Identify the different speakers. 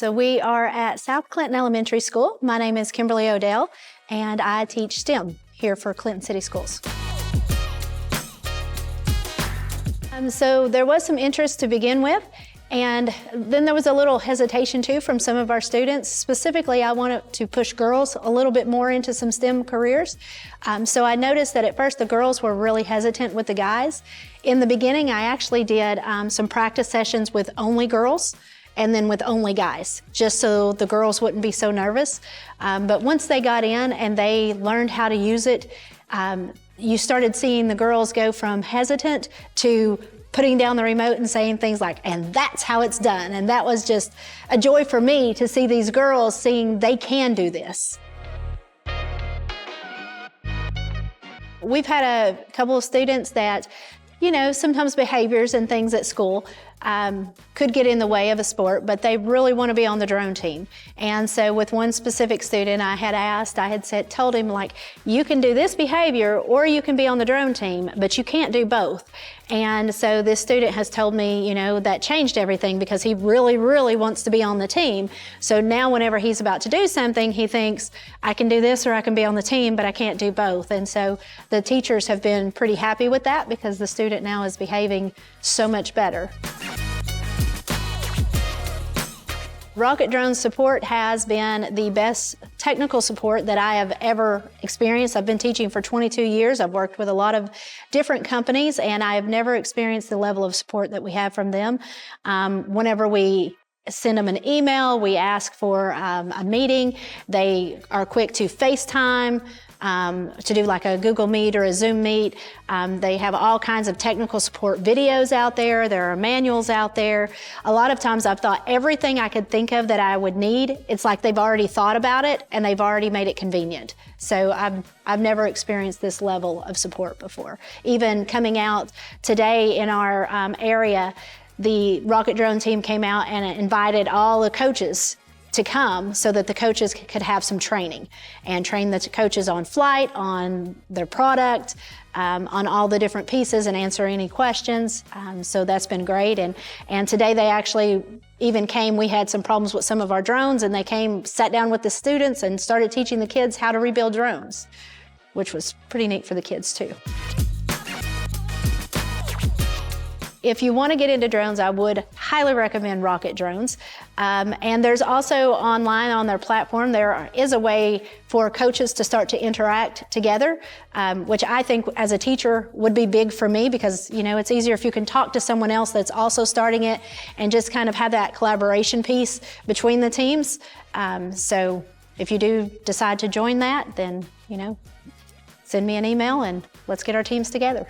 Speaker 1: So we are at South Clinton Elementary School. My name is Kimberly O'Dell, and I teach STEM here for Clinton City Schools. So there was some interest to begin with, and then there was a little hesitation too from some of our students. Specifically, I wanted to push girls a little bit more into some STEM careers. So I noticed that at first the girls were really hesitant with the guys. In the beginning, I actually did some practice sessions with only girls and then with only guys, just so the girls wouldn't be so nervous. But once they got in and they learned how to use it, you started seeing the girls go from hesitant to putting down the remote and saying things like, "And that's how it's done." And that was just a joy for me to see these girls seeing they can do this. We've had a couple of students that, sometimes behaviors and things at school could get in the way of a sport, but they really want to be on the drone team. And so with one specific student, I had told him, you can do this behavior or you can be on the drone team, but you can't do both. And so this student has told me, that changed everything because he really, really wants to be on the team. So now whenever he's about to do something, he thinks, I can do this or I can be on the team, but I can't do both. And so the teachers have been pretty happy with that because the student now is behaving so much better. Rocket drone support has been the best technical support that I have ever experienced. I've been teaching for 22 years. I've worked with a lot of different companies, and I have never experienced the level of support that we have from them. Whenever we send them an email, we ask for a meeting. They are quick to FaceTime, to do like a Google Meet or a Zoom Meet. They have all kinds of technical support videos out there. There are manuals out there. A lot of times I've thought everything I could think of that I would need, it's like they've already thought about it and they've already made it convenient. So I've never experienced this level of support before. Even coming out today in our area, the rocket drone team came out and invited all the coaches to come so that the coaches could have some training and train the coaches on flight, on their product, on all the different pieces and answer any questions. So that's been great. And today they actually even came, we had some problems with some of our drones, and they came, sat down with the students and started teaching the kids how to rebuild drones, which was pretty neat for the kids too. If you want to get into drones, I would highly recommend Rocket Drones. And there's also online on their platform, there is a way for coaches to start to interact together, which I think as a teacher would be big for me because, it's easier if you can talk to someone else that's also starting it and just kind of have that collaboration piece between the teams. So if you do decide to join that, then, send me an email and let's get our teams together.